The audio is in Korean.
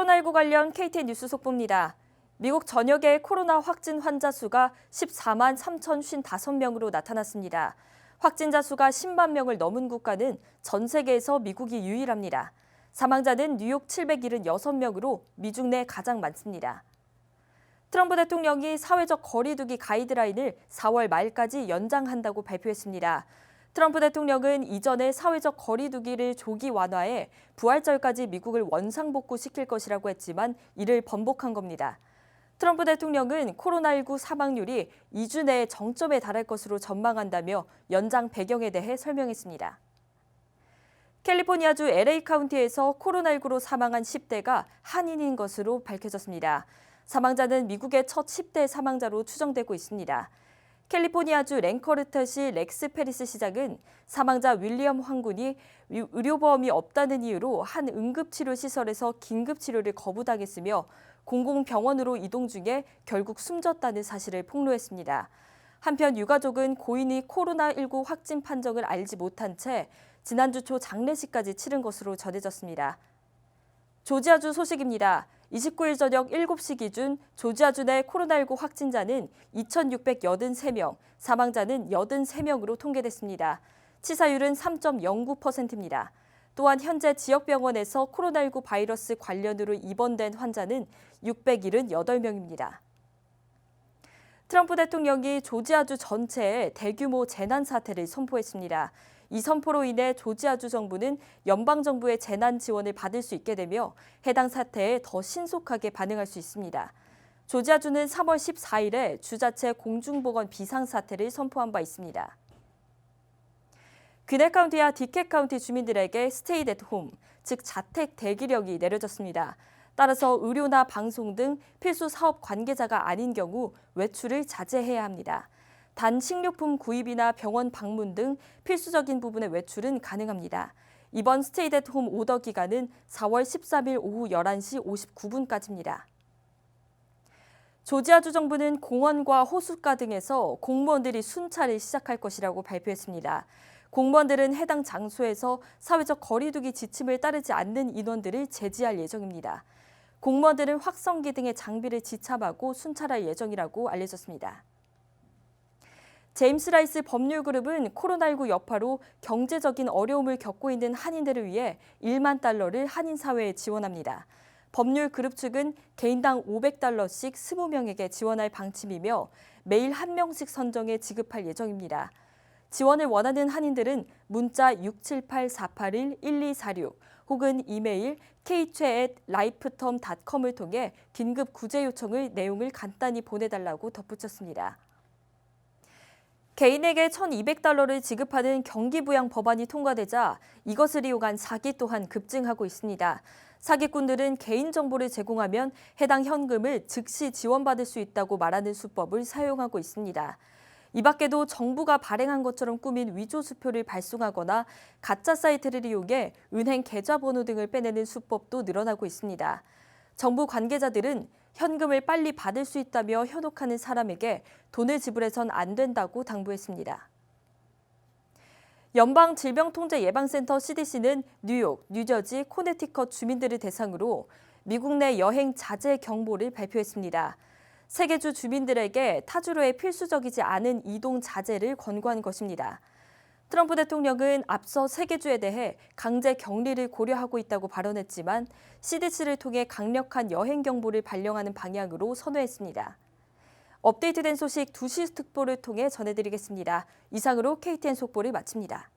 코로나19 관련 KTN 뉴스 속보입니다. 미국 전역의 코로나 확진 환자 수가 14만 3,055명으로 나타났습니다. 확진자 수가 10만 명을 넘은 국가는 전 세계에서 미국이 유일합니다. 사망자는 뉴욕 776명으로 미중 내 가장 많습니다. 트럼프 대통령이 사회적 거리 두기 가이드라인을 4월 말까지 연장한다고 발표했습니다. 트럼프 대통령은 이전에 사회적 거리 두기를 조기 완화해 부활절까지 미국을 원상복구시킬 것이라고 했지만 이를 번복한 겁니다. 트럼프 대통령은 코로나19 사망률이 2주 내에 정점에 달할 것으로 전망한다며 연장 배경에 대해 설명했습니다. 캘리포니아주 LA 카운티에서 코로나19로 사망한 10대가 한인인 것으로 밝혀졌습니다. 사망자는 미국의 첫 10대 사망자로 추정되고 있습니다. 캘리포니아주 랭커르트시 렉스 페리스 시장은 사망자 윌리엄 황군이 의료보험이 없다는 이유로 한 응급치료시설에서 긴급치료를 거부당했으며 공공병원으로 이동 중에 결국 숨졌다는 사실을 폭로했습니다. 한편 유가족은 고인이 코로나19 확진 판정을 알지 못한 채 지난주 초 장례식까지 치른 것으로 전해졌습니다. 조지아주 소식입니다. 29일 저녁 7시 기준 조지아주 내 코로나19 확진자는 2,683명, 사망자는 83명으로 통계됐습니다. 치사율은 3.09%입니다. 또한 현재 지역병원에서 코로나19 바이러스 관련으로 입원된 환자는 678명입니다. 트럼프 대통령이 조지아주 전체에 대규모 재난 사태를 선포했습니다. 이 선포로 인해 조지아주 정부는 연방정부의 재난 지원을 받을 수 있게 되며 해당 사태에 더 신속하게 반응할 수 있습니다. 조지아주는 3월 14일에 주자체 공중보건 비상사태를 선포한 바 있습니다. 귀넷 카운티와 디켓 카운티 주민들에게 스테이 앳 홈, 즉 자택 대기령이 내려졌습니다. 따라서 의료나 방송 등 필수 사업 관계자가 아닌 경우 외출을 자제해야 합니다. 단 식료품 구입이나 병원 방문 등 필수적인 부분의 외출은 가능합니다. 이번 스테이 앳 홈 오더 기간은 4월 13일 오후 11시 59분까지입니다. 조지아주 정부는 공원과 호숫가 등에서 공무원들이 순찰을 시작할 것이라고 발표했습니다. 공무원들은 해당 장소에서 사회적 거리 두기 지침을 따르지 않는 인원들을 제지할 예정입니다. 공무원들은 확성기 등의 장비를 지참하고 순찰할 예정이라고 알려졌습니다. 제임스 라이스 법률그룹은 코로나19 여파로 경제적인 어려움을 겪고 있는 한인들을 위해 1만 달러를 한인 사회에 지원합니다. 법률그룹 측은 개인당 $500씩 20명에게 지원할 방침이며 매일 1명씩 선정해 지급할 예정입니다. 지원을 원하는 한인들은 문자 678-481-1246 혹은 이메일 kche@lifeterm.com을 통해 긴급 구제 요청을 내용을 간단히 보내달라고 덧붙였습니다. 개인에게 $1,200를 지급하는 경기부양 법안이 통과되자 이것을 이용한 사기 또한 급증하고 있습니다. 사기꾼들은 개인정보를 제공하면 해당 현금을 즉시 지원받을 수 있다고 말하는 수법을 사용하고 있습니다. 이 밖에도 정부가 발행한 것처럼 꾸민 위조 수표를 발송하거나 가짜 사이트를 이용해 은행 계좌번호 등을 빼내는 수법도 늘어나고 있습니다. 정부 관계자들은 현금을 빨리 받을 수 있다며 현혹하는 사람에게 돈을 지불해선 안 된다고 당부했습니다. 연방질병통제예방센터 CDC는 뉴욕, 뉴저지, 코네티컷 주민들을 대상으로 미국 내 여행 자제 경보를 발표했습니다. 세 개 주 주민들에게 타주로의 필수적이지 않은 이동 자제를 권고한 것입니다. 트럼프 대통령은 앞서 세 개 주에 대해 강제 격리를 고려하고 있다고 발언했지만 CDC를 통해 강력한 여행 경보를 발령하는 방향으로 선회했습니다. 업데이트된 소식 2시 특보를 통해 전해드리겠습니다. 이상으로 KTN 속보를 마칩니다.